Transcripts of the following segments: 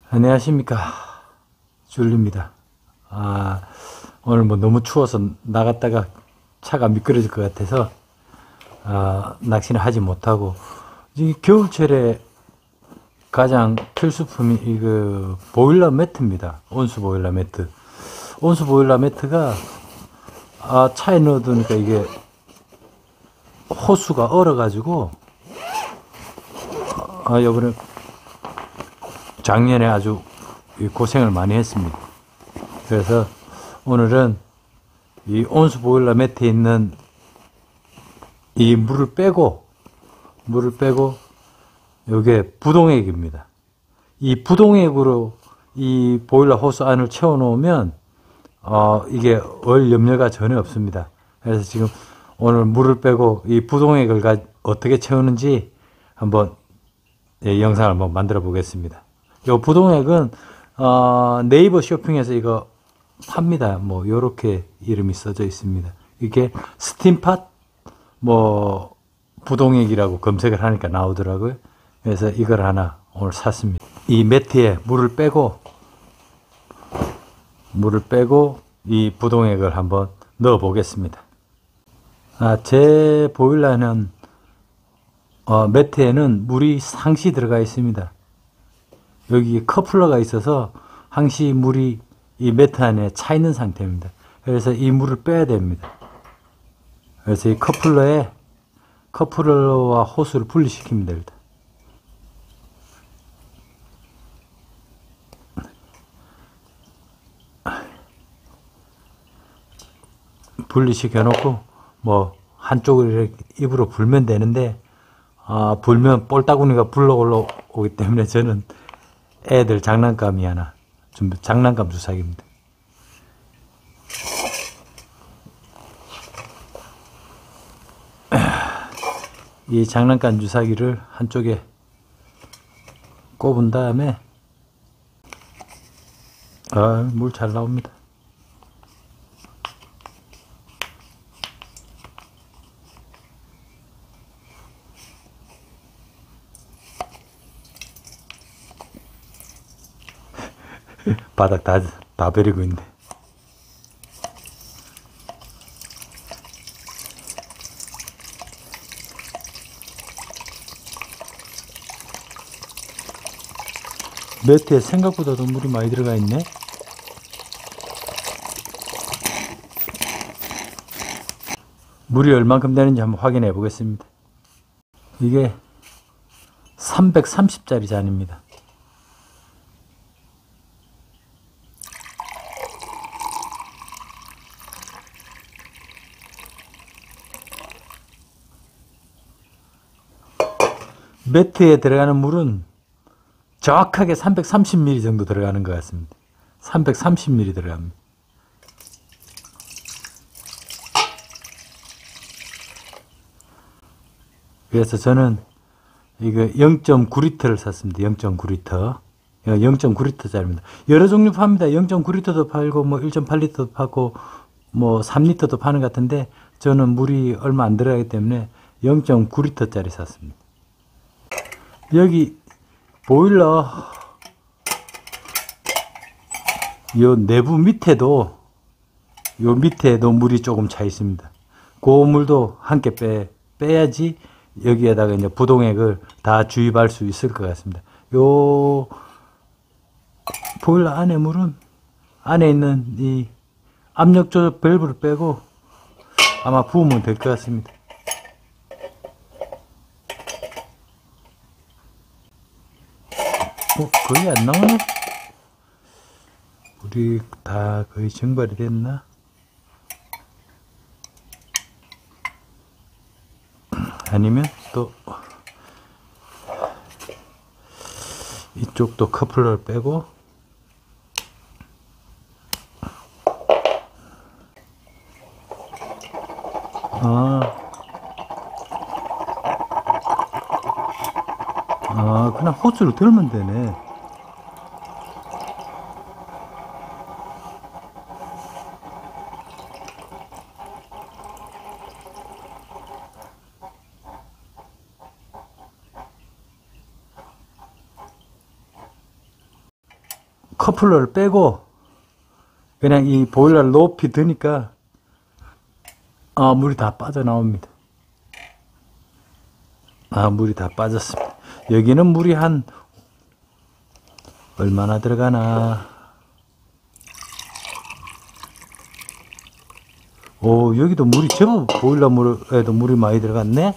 안녕하십니까. 줄리입니다. 오늘 뭐 너무 추워서 나갔다가 차가 미끄러질 것 같아서, 낚시는 하지 못하고, 이 겨울철에 가장 필수품이 보일러 매트입니다. 온수 보일러 매트. 온수 보일러 매트가, 차에 넣어두니까 이게 호수가 얼어가지고, 요번에 작년에 아주 고생을 많이 했습니다. 그래서 오늘은 이 온수 보일러 매트에 있는 이 물을 빼고 요게 부동액입니다. 이 부동액으로 이 보일러 호수 안을 채워 놓으면 이게 얼 염려가 전혀 없습니다. 그래서 지금 오늘 물을 빼고 이 부동액을 어떻게 채우는지 한번 영상을 한번 만들어 보겠습니다. 요 부동액은 네이버 쇼핑에서 이거 팝니다. 뭐 요렇게 이름이 써져 있습니다. 이게 스팀팟 부동액이라고 검색을 하니까 나오더라고요. 그래서 이걸 하나 오늘 샀습니다. 이 매트에 물을 빼고 이 부동액을 한번 넣어 보겠습니다. 제 보일러는 매트에는 물이 상시 들어가 있습니다. 여기 커플러가 있어서 항시 물이 이 매트 안에 차 있는 상태입니다. 그래서 이 물을 빼야 됩니다. 그래서 이 커플러와 호스를 분리시킵니다. 일단 분리시켜 놓고 한쪽을 이렇게 입으로 불면 되는데, 불면 볼따구니가 불러 올라오기 때문에 저는 애들 장난감 주사기입니다. 이 장난감 주사기를 한쪽에 꼽은 다음에, 물 잘 나옵니다. 바닥 다 버리고 있네. 매트에 생각보다도 물이 많이 들어가 있네. 물이 얼만큼 되는지 한번 확인해 보겠습니다. 이게 330짜리 잔입니다. 매트에 들어가는 물은 정확하게 330ml 정도 들어가는 것 같습니다. 330ml 들어갑니다. 그래서 저는 이거 0.9L를 샀습니다. 0.9L. 0.9L짜리입니다. 여러 종류 팝니다. 0.9L도 팔고, 1.8L도 팔고, 3L도 파는 것 같은데, 저는 물이 얼마 안 들어가기 때문에 0.9L짜리 샀습니다. 여기 보일러 요 내부 밑에도 물이 조금 차 있습니다. 그 물도 함께 빼야지 여기에다가 이제 부동액을 다 주입할 수 있을 것 같습니다. 요 보일러 안에 물은 안에 있는 이 압력 조절 밸브를 빼고 아마 부으면 될 것 같습니다. 거의 안 나오네? 물이 다 거의 증발이 됐나? 아니면 또 이쪽도 커플러를 빼고 그냥 호스를 들면 되네. 커플러를 빼고 그냥 이 보일러를 높이 드니까 물이 다 빠져나옵니다. 물이 다 빠졌습니다. 여기는 물이 한 얼마나 들어가나. 여기도 물이 제법 보일러 물에도 물이 많이 들어갔네.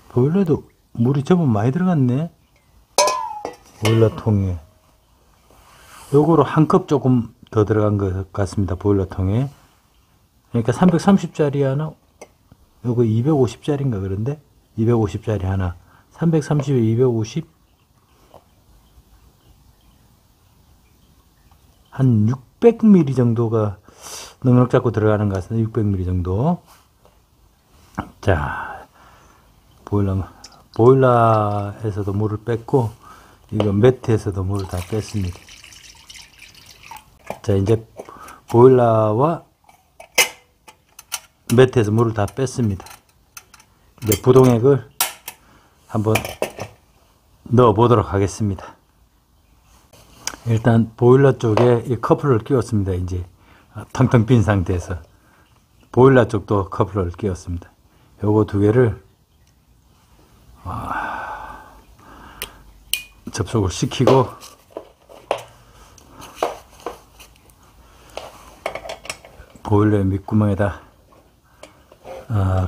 보일러도 물이 제법 많이 들어갔네. 보일러통에. 요거로 한 컵 조금 더 들어간 것 같습니다. 보일러통에. 그러니까 330짜리 하나, 요거 250짜리인가 그런데? 250짜리 하나. 330에 250? 한 600ml 정도가 넉넉 잡고 들어가는 것 같습니다. 600ml 정도. 자, 보일러에서도 물을 뺐고, 이거 매트에서도 물을 다 뺐습니다. 자, 이제 보일러와 매트에서 물을 다 뺐습니다. 이제 부동액을 한번 넣어 보도록 하겠습니다. 일단 보일러 쪽에 이 커플러를 끼웠습니다. 이제 텅텅 빈 상태에서 보일러 쪽도 커플러를 끼웠습니다. 요거 두 개를 접속을 시키고 보일러의 밑구멍에다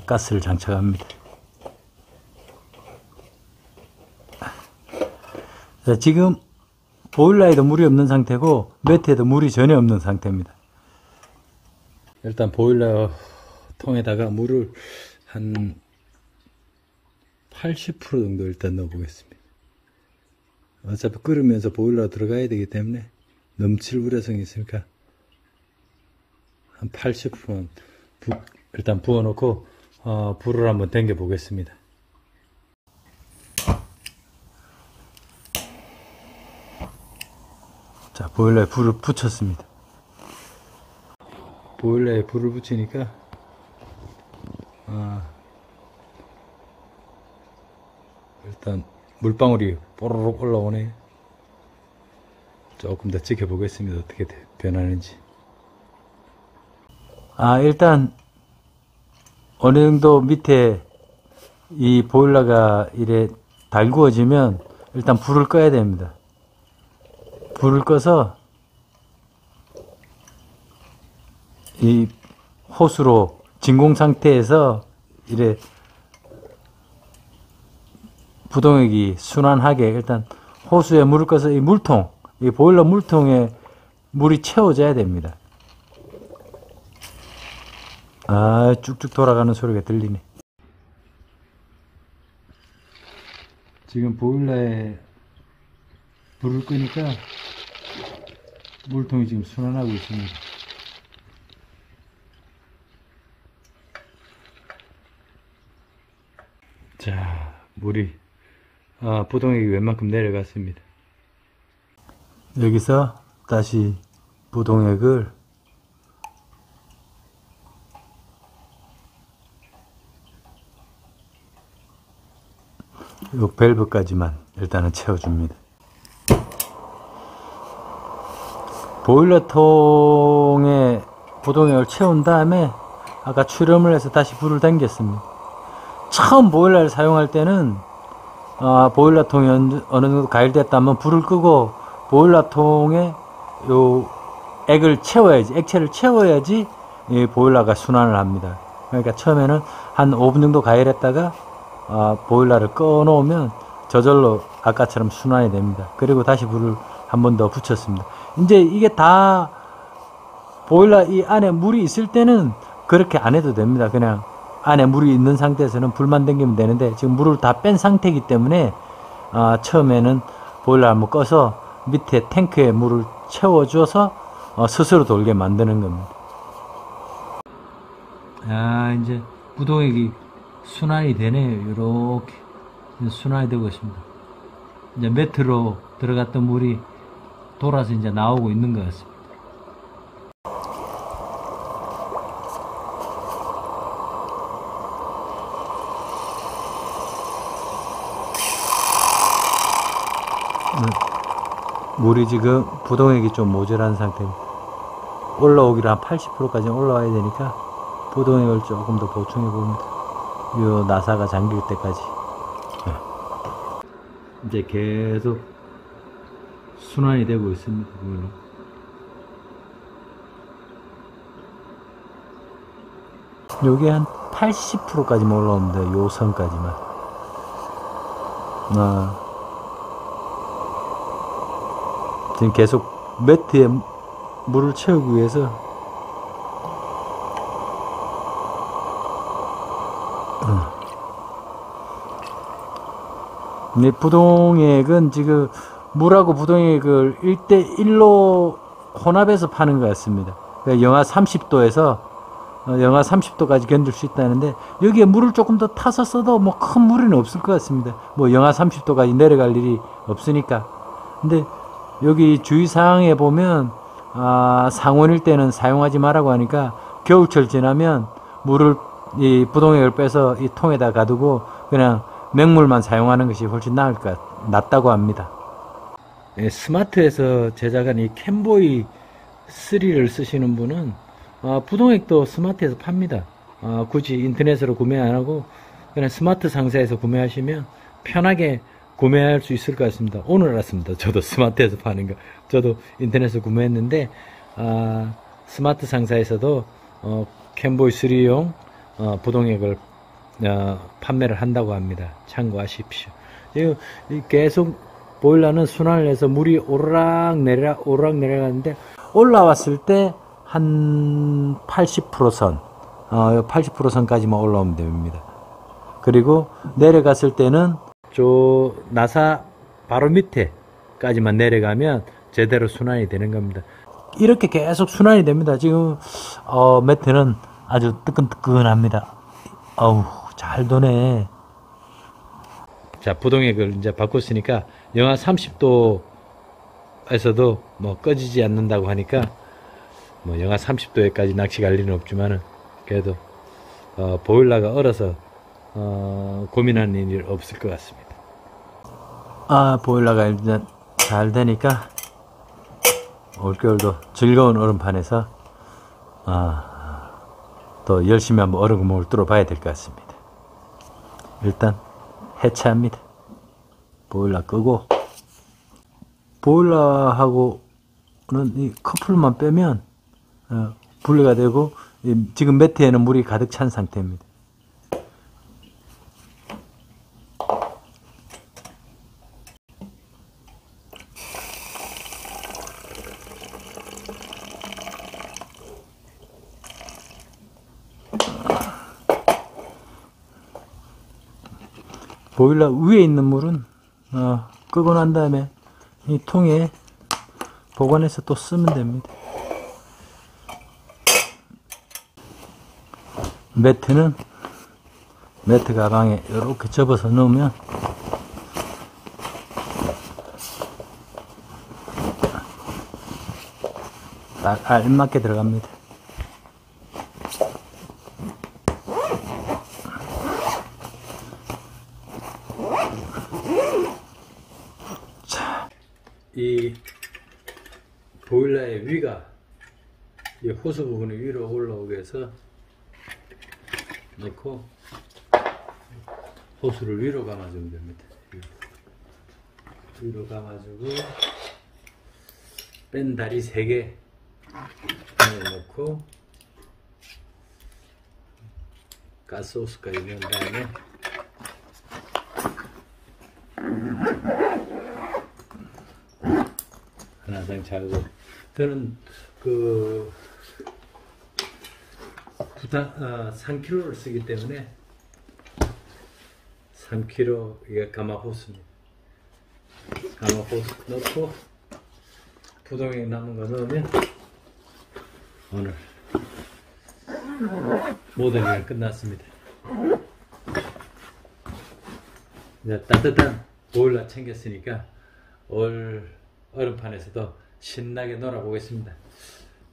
가스를 장착합니다. 자, 지금 보일러에도 물이 없는 상태고 매트에도 물이 전혀 없는 상태입니다. 일단 보일러 통에다가 물을 한 80% 정도 일단 넣어 보겠습니다. 어차피 끓으면서 보일러 들어가야 되기 때문에 넘칠 우려성이 있으니까 한 80%만 일단 부어 놓고 불을 한번 당겨 보겠습니다. 자, 보일러에 불을 붙였습니다. 보일러에 불을 붙이니까 일단 물방울이 뽀로록 올라오네. 조금 더 지켜보겠습니다. 어떻게 변하는지. 일단 어느 정도 밑에 이 보일러가 이래 달구어지면 일단 불을 꺼야 됩니다. 불을 꺼서 이 호스로 진공 상태에서 이래 부동액이 순환하게 일단 호수에 물을 꺼서 이 물통, 이 보일러 물통에 물이 채워져야 됩니다. 쭉쭉 돌아가는 소리가 들리네. 지금 보일러에 불을 끄니까 물통이 지금 순환하고 있습니다. 자, 물이 부동액이 웬만큼 내려갔습니다. 여기서 다시 부동액을 요 밸브까지만 일단은 채워줍니다. 보일러통에 부동액을 채운 다음에 아까 출염을 해서 다시 불을 당겼습니다. 처음 보일러를 사용할 때는 보일러통이 어느 정도 가열됐다면 불을 끄고 보일러통에 요 액을 채워야지, 액체를 채워야지 이 보일러가 순환을 합니다. 그러니까 처음에는 한 5분 정도 가열했다가 보일러를 꺼 놓으면 저절로 아까처럼 순환이 됩니다. 그리고 다시 불을 한 번 더 붙였습니다. 이제 이게 다 보일러 이 안에 물이 있을 때는 그렇게 안 해도 됩니다. 그냥 안에 물이 있는 상태에서는 불만 당기면 되는데 지금 물을 다 뺀 상태이기 때문에 처음에는 보일러 한번 꺼서 밑에 탱크에 물을 채워줘서 스스로 돌게 만드는 겁니다. 이제 부동액이 순환이 되네요. 이렇게 순환이 되고 있습니다. 이제 매트로 들어갔던 물이 돌아서 이제 나오고 있는 것 같습니다. 물이 지금 부동액이 좀 모자란 상태입니다. 올라오기로 한 80%까지 올라와야 되니까 부동액을 조금 더 보충해 봅니다. 요 나사가 잠길 때까지. 이제 계속 순환이 되고 있습니다. 요게 한 80%까지만 올라옵니다. 요 선까지만. 지금 계속 매트에 물을 채우기 위해서 이 부동액은 지금 물하고 부동액을 1대1로 혼합해서 파는 것 같습니다. 그러니까 영하 30도에서 영하 30도까지 견딜 수 있다는데, 여기에 물을 조금 더 타서 써도 뭐 큰 무리는 없을 것 같습니다. 뭐 영하 30도까지 내려갈 일이 없으니까. 근데 여기 주의사항에 보면 상온일 때는 사용하지 말라고 하니까 겨울철 지나면 물을 이 부동액을 빼서 이 통에다 가두고 그냥 맹물만 사용하는 것이 훨씬 낫다고 합니다. 네, 스마트에서 제작한 이 캠보이 3를 쓰시는 분은 부동액도 스마트에서 팝니다. 굳이 인터넷으로 구매 안 하고 그냥 스마트 상사에서 구매하시면 편하게 구매할 수 있을 것 같습니다. 오늘 알았습니다. 저도 스마트에서 파는 거. 저도 인터넷에서 구매했는데 스마트 상사에서도 캠보이 3용 부동액을 판매를 한다고 합니다. 참고하십시오. 계속 보일러는 순환을 해서 물이 오르락 내려가는데, 올라왔을 때 한 80% 선, 80% 선까지만 올라오면 됩니다. 그리고 내려갔을 때는 저 나사 바로 밑에까지만 내려가면 제대로 순환이 되는 겁니다. 이렇게 계속 순환이 됩니다. 지금 매트는 아주 뜨끈뜨끈합니다. 어우, 잘 도네. 자, 부동액을 이제 바꿨으니까 영하 30도에서도 뭐 꺼지지 않는다고 하니까 뭐 영하 30도에까지 낚시 갈 일은 없지만은 그래도 보일러가 얼어서 고민하는 일이 없을 것 같습니다. 보일러가 일단 잘 되니까 올겨울도 즐거운 얼음판에서 또 열심히 한번 얼음구멍을 뚫어봐야 될 것 같습니다. 일단 해체합니다. 보일러 끄고, 보일러하고는 이 커플만 빼면 분리가 되고, 지금 매트에는 물이 가득 찬 상태입니다. 보일러 위에 있는 물은 끄고 난 다음에 이 통에 보관해서 또 쓰면 됩니다. 매트는 매트 가방에 이렇게 접어서 넣으면 딱 알맞게 들어갑니다. 자, 이 보일러의 위가 이 호스 부분이 위로 올라오게 해서 넣고 호스를 위로 감아주면 됩니다. 위로 감아주고 뺀 다리 3개 넣고 가스호스까지 넣은 다음에 하나당 자고, 저는 3kg를 쓰기 때문에 3kg 이게 가마 호스입니다. 가마 호스 넣고 부동액 남은 거 넣으면 오늘 모든 게 끝났습니다. 이제 따뜻한 보일러 챙겼으니까 얼음판에서도 신나게 놀아보겠습니다.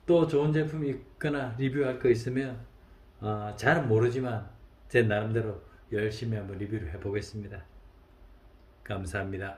또 좋은 제품이 있거나 리뷰할 거 있으면 잘은 모르지만 제 나름대로 열심히 한번 리뷰를 해보겠습니다. 감사합니다.